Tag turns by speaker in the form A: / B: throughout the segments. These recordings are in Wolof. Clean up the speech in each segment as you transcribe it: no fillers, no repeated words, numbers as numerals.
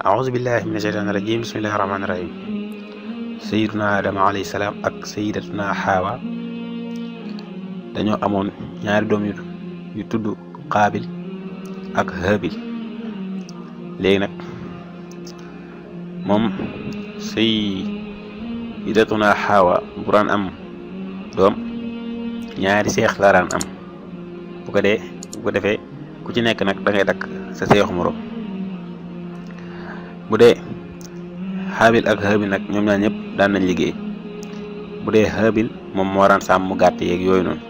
A: أعوذ بالله من الشيطان الرجيم بسم الله الرحمن الرحيم sayyiduna Adama alayhi salaam ak sayyidatuna Hawa dañoo amoon ñaari doom yu tudd Qaabil ak Haabil. léegi nag moom sayyidatuna Hawa bu daan am doom ñaari seex la daan am bu ko defee ku ci nekk nag da ngay takk sa seexu moroom. bu dee Haabil ak Haabil nag ñoom ñaar ñëpp daan nañ liggéey. bu dee Haabil moom moo daan sàmm gàtt yeeg yooyu noonu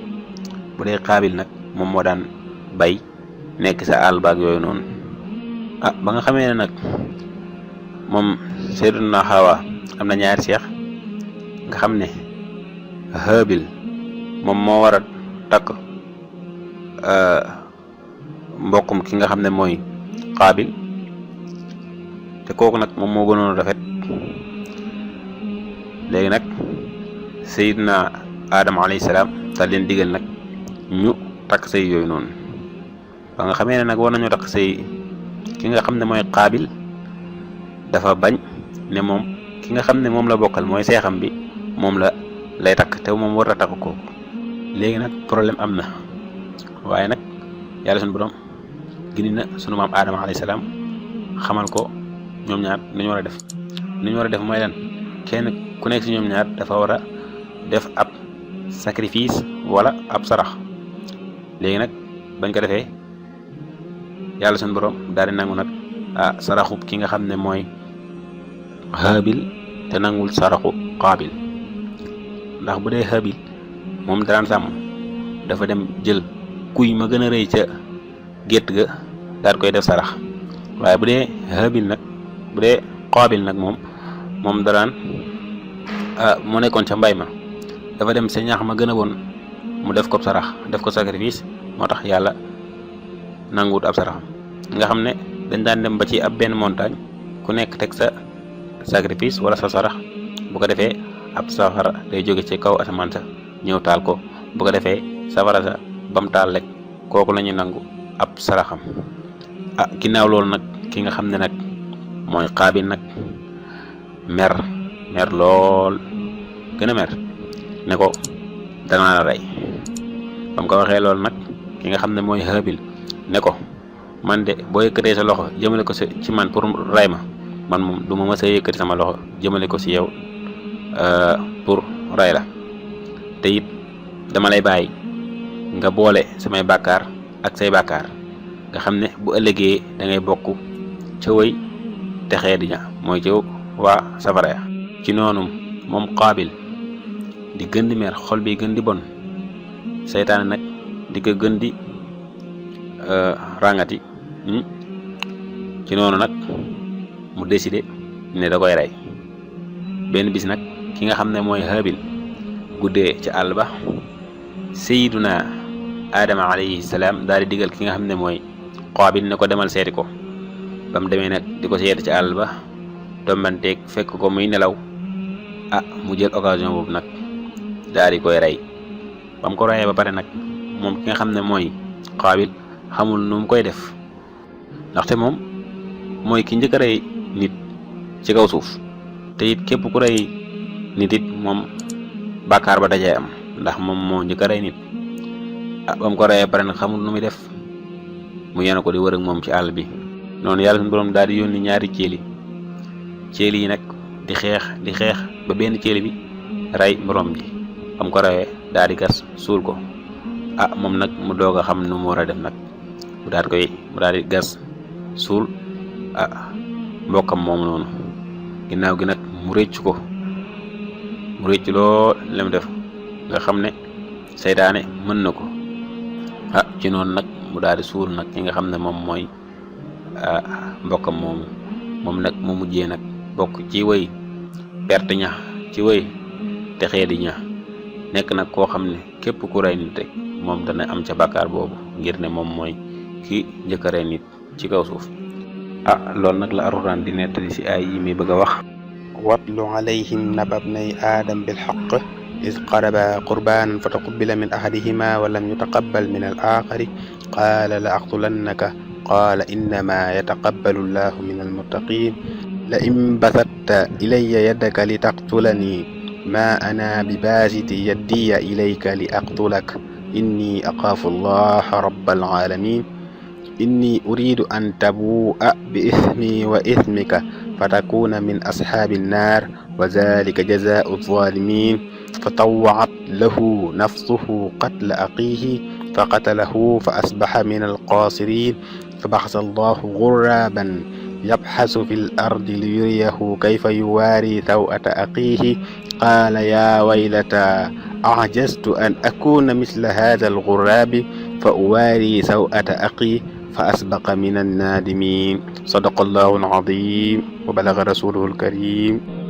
A: bu dee Qaabil nag moom moo daan bay nekk sa àll baag yooyu noonu. ba nga xamee ne nag moom Sayyidatuna Hawa am na ñaari seex nga xam ne Haabil moom moo war a takk mbokkum ki nga xam ne mooy Qaabil te kooku nag moom moo gënoon rafet. léegi nag Seydina Adama alayhi salaam daal leen digal nag ñu takk sëy yooyu noonu. ba nga xamee ne nag war nañoo takk sëy ki nga xam ne mooy Qaabil dafa bañ ne moom ki nga xam ne moom la bokkal mooy seexam bi moom lay takk te moom war a takk kooku. léegi nag problème am na waaye nag yàlla suñu borom gindi na sunu maam Adama alayhi salaam xamal ko ñoom ñaar nañu war a def mooy lan kenn ku nekk ci ñoom ñaar dafa war a def ab sacrifice wala ab sarax. léegi nag bañ ko defee yàlla suñu borom daal di nangu nag saraxu ki nga xam ne mooy Haabil te nangul saraxu Qaabil. ndax bu dee Haabil moom daan sàmm dafa dem jël kuy ma gën a rëy ca gétt ga daal koy def sarax. waaye bu dee Qaabil nag moom daraan mu nekkoon ca mbay ma dafa dem sa ñax ma gën a bon mu def ko sarax def ko sacrifice moo tax yàlla nanguwut ab saraxam. nga xam ne dañ daan dem ba ci ab benn montagne ku nekk teg sa sacrifice wala sa sarax bu ko defee ab safara day jóge ci kaw asamaan sa ñëw taal ko bu ko defee safara sa bam taal rek kooku la ñu nangu ab saraxam. ginnaaw loolu nag ki nga xam ne nag mooy Qaabil nag mer lool gën a mer ne ko danaa la rey. bam ko waxee loolu nag ki nga xam ne mooy Haabil ne ko man de boo yëkkatee sa loxo jëmale ko ci man pour rey ma man moom du ma mës a yëkkati sama loxo jëmale ko ci yow pour rey la te it dama lay bàyyi nga boole samay bàkkaar ak say bàkkaar nga xam ne bu ëllëgee da ngay bokk ca wëy texee di ña mooy ca waa safara ya. ci noonu moom Qaabil di gën di mer xol bi gën di bon seytaane nag di ko gën di ràngati. ci noonu nag mu décidé ne da koy rey. benn bis nag ki nga xam ne mooy Haabil guddee ci àll ba Sayyiduna Adama alayhi salaam daal di digal ki nga xam ne mooy Qaabil ne ko demal seeti ko. ba mu demee nag di ko seeti ci àll ba tombanteeg fekk ko muy nelaw mu jël occasion boobu nag daal di koy rey. ba mu ko reyee ba pare nag moom ki nga xam ne mooy Qaabil xamul nu mu koy def ndaxte moom mooy ki njëkk a rey nit ci kaw suuf te it képp ku rey nit it moom bàkkaar ba dajee am ndax moom moo njëkk a rey nit. ba mu ko reyee pare nag xamul nu muy def mu yéene ko di wër ak moom ci àll bi noonu yàlla suñu borom daal di yónni ñaari ceeli yi nag di xeex ba benn ceeli bi rey borom ji. ba mu ko reyee daal di gas suul ko moom nag mu doog a xam nu mu war a def nag mu daal di gas suul mbokkam moom noonu. ginnaaw gi nag mu rëcc lool li mu def nga xam ne seytaane mën na ko. ci noonu nag mu daal di suul nag ki nga xam ne moom mooy mbokkam moom nag mu mujjee nag bokk ci wëy perte ña ci wëy texee di ña nekk nag koo xam ne képp ku rey nit rek moom dana am ca bàkkaar boobu ngir ne moom mooy ki njëkk a rey nit ci kaw suuf. loolu nag la Alxuraan di nettali ci ay yi mi bëgg a wax. watlu alayhim naba bnay aadam bilxaq is qaraba qurbaanan fa taqubila min ahadihima wa lam yutaqabbal min al axari qaala la aqtulannaka قال إنما يتقبل الله من المتقين لئن بسطت إلي يدك لتقتلني ما أنا بباسط يدي إليك لأقتلك إني أخاف الله رب العالمين إني أريد أن تبوء بإثمي وإثمك فتكون من أصحاب النار وذلك جزاء الظالمين فطوعت له نفسه قتل أخيه فقتله فأصبح من الخاسرين فبعث الله غرابا يبحث في الأرض ليريه كيف يواري سوءة أخيه قال يا ويلتى أعجزت أن أكون مثل هذا الغراب فأواري سوءة أخي فأسبق من النادمين صدق الله العظيم وبلغ رسوله الكريم